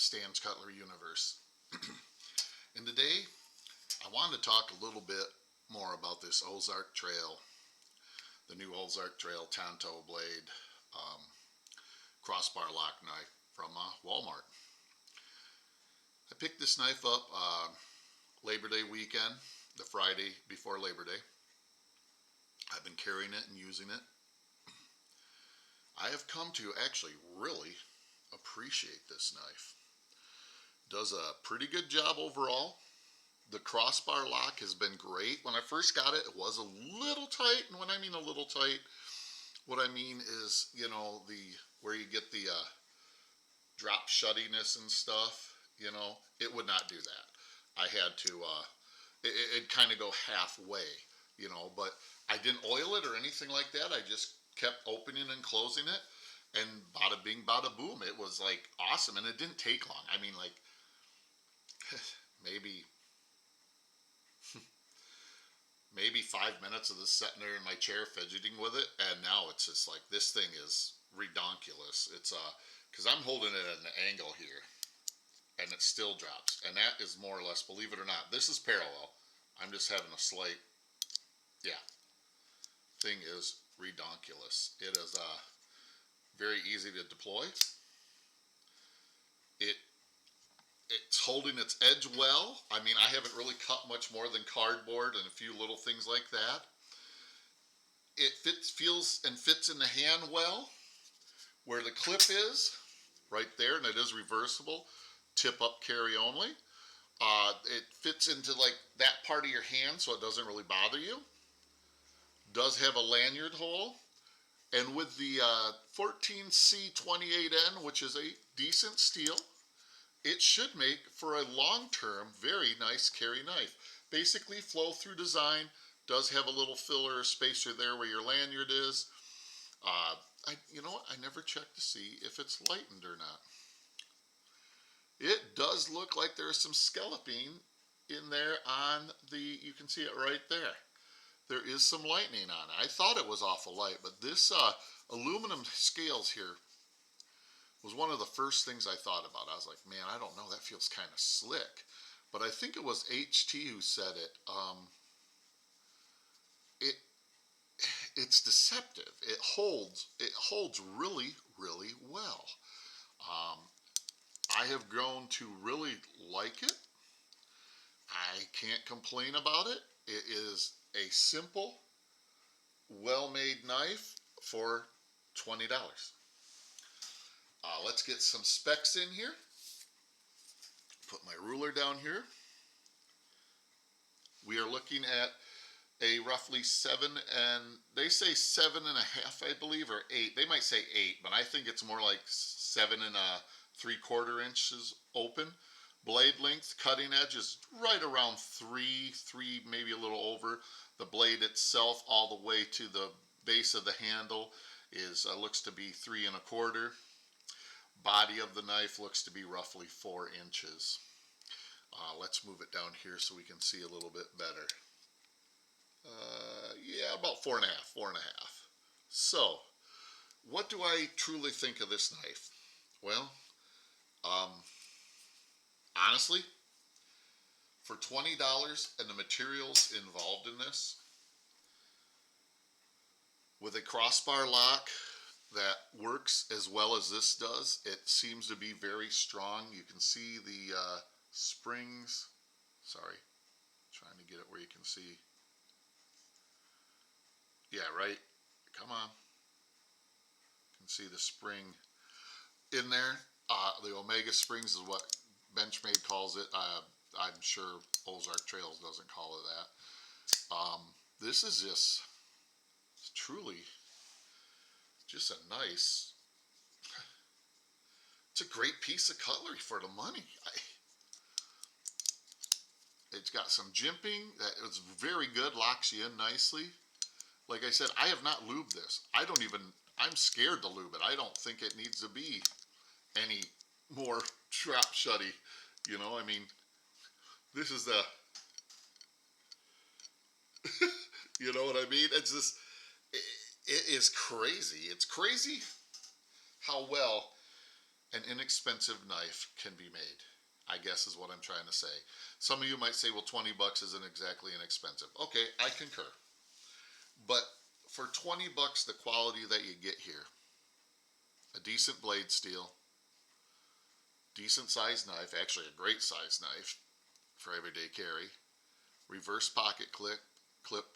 Stan's Cutlery Universe. And today I wanted to talk a little bit more about this Ozark Trail, the new Ozark Trail Tonto blade crossbar lock knife from Walmart. I picked this knife up Labor Day weekend, the Friday before Labor Day. I've been carrying it and using it. I have come to actually really appreciate this knife. Does a pretty good job overall. The crossbar lock has been great. When I first got it, it was a little tight, and when I mean a little tight, what I mean is, you know, where you get the drop shuttiness and stuff, you know, it would not do that. I had to, it'd kind of go halfway, you know, but I didn't oil it or anything like that. I just kept opening and closing it, and bada bing, bada boom. It was like awesome, and it didn't take long. I mean, like maybe 5 minutes of this sitting there in my chair fidgeting with it, and now it's just like, this thing is redonkulous. It's because I'm holding it at an angle here, and it still drops, and that is more or less, believe it or not, this is parallel. I'm just having a slight, yeah, thing is redonkulous. It is very easy to deploy. It's holding its edge well. I mean, I haven't really cut much more than cardboard and a few little things like that. It feels and fits in the hand well. Where the clip is, right there, and it is reversible, tip up, carry only. It fits into like that part of your hand, so it doesn't really bother you. Does have a lanyard hole. And with the 14C28N, which is a decent steel, it should make for a long-term, very nice carry knife. Basically, flow-through design, does have a little filler or spacer there where your lanyard is. You know what? I never checked to see if it's lightened or not. It does look like there's some scalloping in there on you can see it right there. There is some lightning on it. I thought it was awful light, but this aluminum scales here was one of the first things I thought about. I was like, man, I don't know, that feels kind of slick. But I think it was HT who said it. It's deceptive. It holds really, really well. I have grown to really like it. I can't complain about it. It is a simple, well-made knife for $20. Let's get some specs in here. Put my ruler down here. We are looking at a roughly 7, and they say 7.5, I believe, or 8. They might say 8, but I think it's more like 7 3/4 inches open. Blade length, cutting edge is right around 3, maybe a little over. The blade itself, all the way to the base of the handle, is looks to be 3 1/4. Body of the knife looks to be roughly 4 inches. Let's move it down here so we can see a little bit better. Yeah, about 4.5. So, what do I truly think of this knife? Well, honestly, for $20 and the materials involved in this, with a crossbar lock that works as well as this does, it seems to be very strong. You can see the springs. Sorry, trying to get it where you can see. Yeah, right. Come on. You can see the spring in there. The Omega Springs is what Benchmade calls it. I'm sure Ozark Trails doesn't call it that. This is just truly just a nice, it's a great piece of cutlery for the money. It's got some jimping that is very good, locks you in nicely. Like I said, I have not lubed this. I'm scared to lube it. I don't think it needs to be any more drop shutty. You know, I mean, this is the, you know what I mean? It's just, it is crazy. It's crazy how well an inexpensive knife can be made, I guess is what I'm trying to say. Some of you might say, well, 20 bucks isn't exactly inexpensive. Okay, I concur. But for 20 bucks, the quality that you get here, a decent blade steel, decent size knife, actually a great size knife for everyday carry, reverse pocket clip,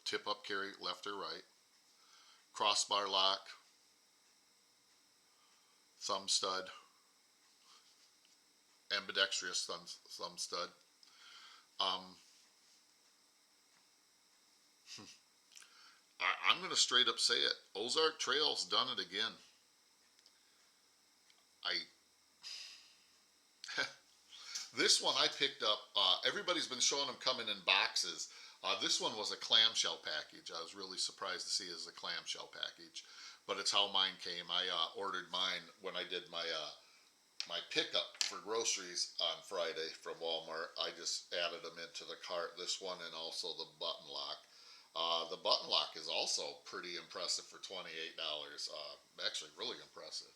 tip up carry left or right, crossbar lock, thumb stud, ambidextrous thumb stud. Um, I'm going to straight up say it. Ozark Trail's done it again. I This one I picked up. Everybody's been showing them coming in boxes. This one was a clamshell package. I was really surprised to see it as a clamshell package, but it's how mine came. I ordered mine when I did my pickup for groceries on Friday from Walmart. I just added them into the cart. This one and also the button lock. The button lock is also pretty impressive for $28. Actually, really impressive.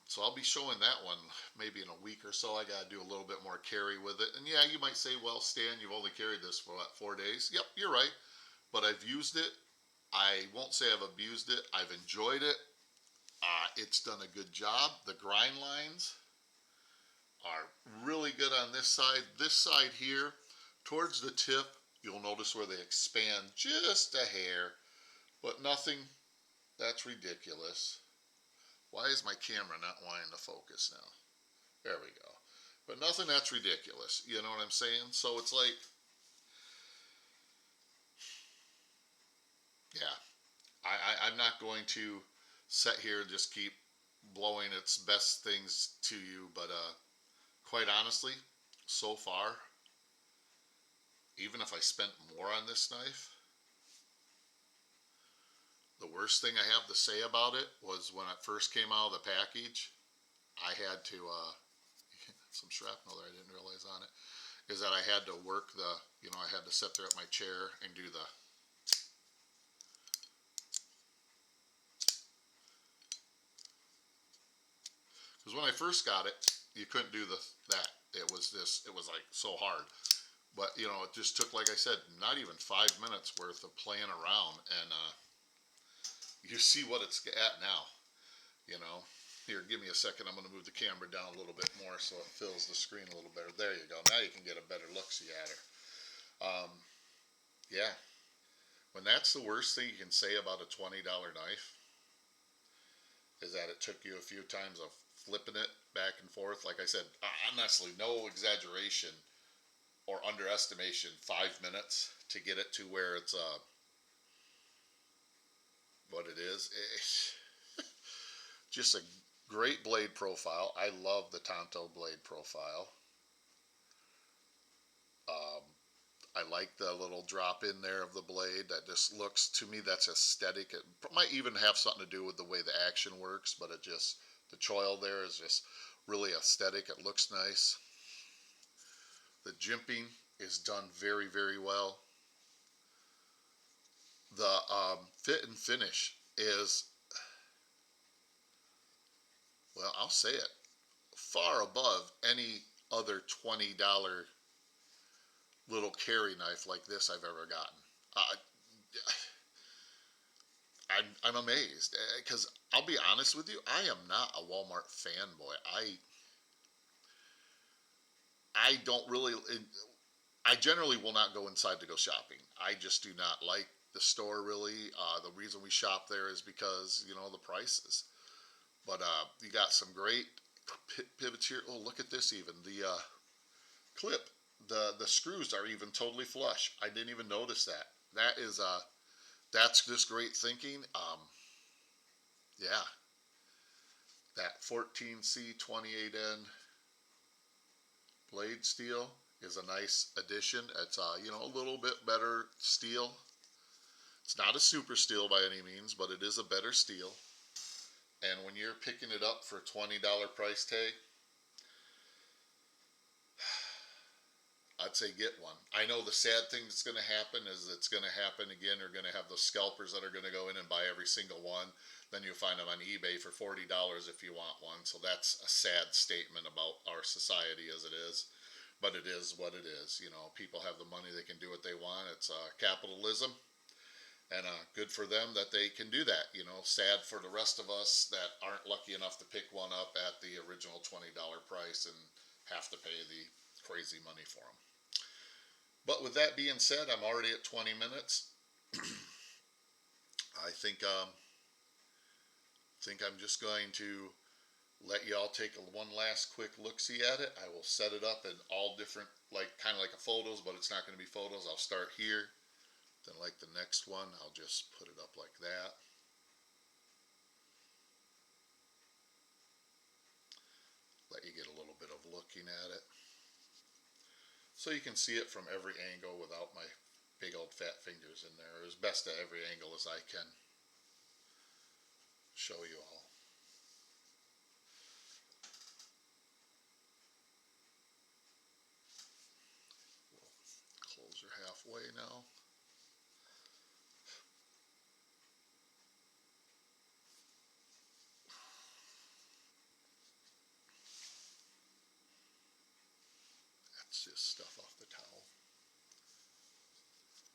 So I'll be showing that one maybe in a week or so. I got to do a little bit more carry with it. And yeah, you might say, well, Stan, you've only carried this for what, 4 days? Yep, you're right. But I've used it. I won't say I've abused it. I've enjoyed it. It's done a good job. The grind lines are really good on this side. This side here, towards the tip, you'll notice where they expand just a hair, but nothing that's ridiculous. Why is my camera not wanting to focus now? There we go. But nothing that's ridiculous. You know what I'm saying? So it's like, yeah, I'm not going to sit here and just keep blowing its best things to you. But quite honestly, so far, even if I spent more on this knife, the worst thing I have to say about it was when it first came out of the package, I had to, some shrapnel there I didn't realize on it, is that I had to work I had to sit there at my chair and do because when I first got it, you couldn't do that. It was like so hard. But, it just took, like I said, not even 5 minutes worth of playing around, and you see what it's at now, you know. Here, give me a second. I'm going to move the camera down a little bit more so it fills the screen a little better. There you go. Now you can get a better look-see at her. Yeah. When that's the worst thing you can say about a $20 knife, is that it took you a few times of flipping it back and forth. Like I said, honestly, no exaggeration or underestimation, 5 minutes to get it to where it's what it is. Just a great blade profile. I love the Tonto blade profile. I like the little drop in there of the blade. That just looks, to me, that's aesthetic. It might even have something to do with the way the action works, but the choil there is just really aesthetic. It looks nice. The jimping is done very, very well. The fit and finish is, well, I'll say it, far above any other $20 little carry knife like this I've ever gotten. I'm amazed because I'll be honest with you, I am not a Walmart fanboy. I don't really. I generally will not go inside to go shopping. I just do not like the store really. The reason we shop there is because the prices. But you got some great pivots here. Oh, look at this even. The clip, the screws are even totally flush. I didn't even notice that. That's just great thinking. Yeah, that 14C 28N blade steel is a nice addition. It's a little bit better steel. It's not a super steel by any means, but it is a better steel. And when you're picking it up for $20 price tag, I'd say get one. I know the sad thing that's going to happen is it's going to happen again. They're going to have those scalpers that are going to go in and buy every single one. Then you'll find them on eBay for $40 if you want one. So that's a sad statement about our society as it is. But it is what it is. You know, people have the money, they can do what they want. It's capitalism. And good for them that they can do that. You know, sad for the rest of us that aren't lucky enough to pick one up at the original $20 price and have to pay the crazy money for them. But with that being said, I'm already at 20 minutes. I think I'm just going to let y'all take one last quick look-see at it. I will set it up in all different, like kind of like a photos, but it's not going to be photos. I'll start here. Then like the next one, I'll just put it up like that. Let you get a little bit of looking at it. So you can see it from every angle without my big old fat fingers in there, as best at every angle as I can show you all. We'll close her halfway now. That's just stuff off the towel.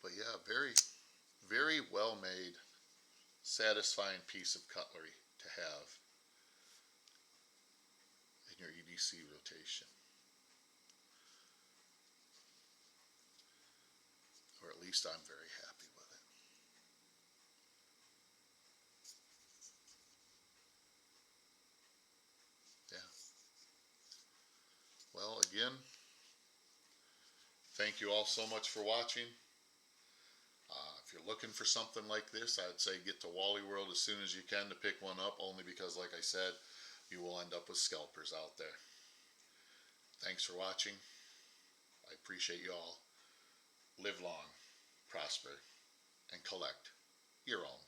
But yeah, very, very well made, satisfying piece of cutlery to have in your EDC rotation. Or at least I'm very happy with it. Yeah. Well, again, thank you all so much for watching. If you're looking for something like this, I'd say get to Wally World as soon as you can to pick one up, only because, like I said, you will end up with scalpers out there. Thanks for watching. I appreciate you all. Live long, prosper, and collect your own.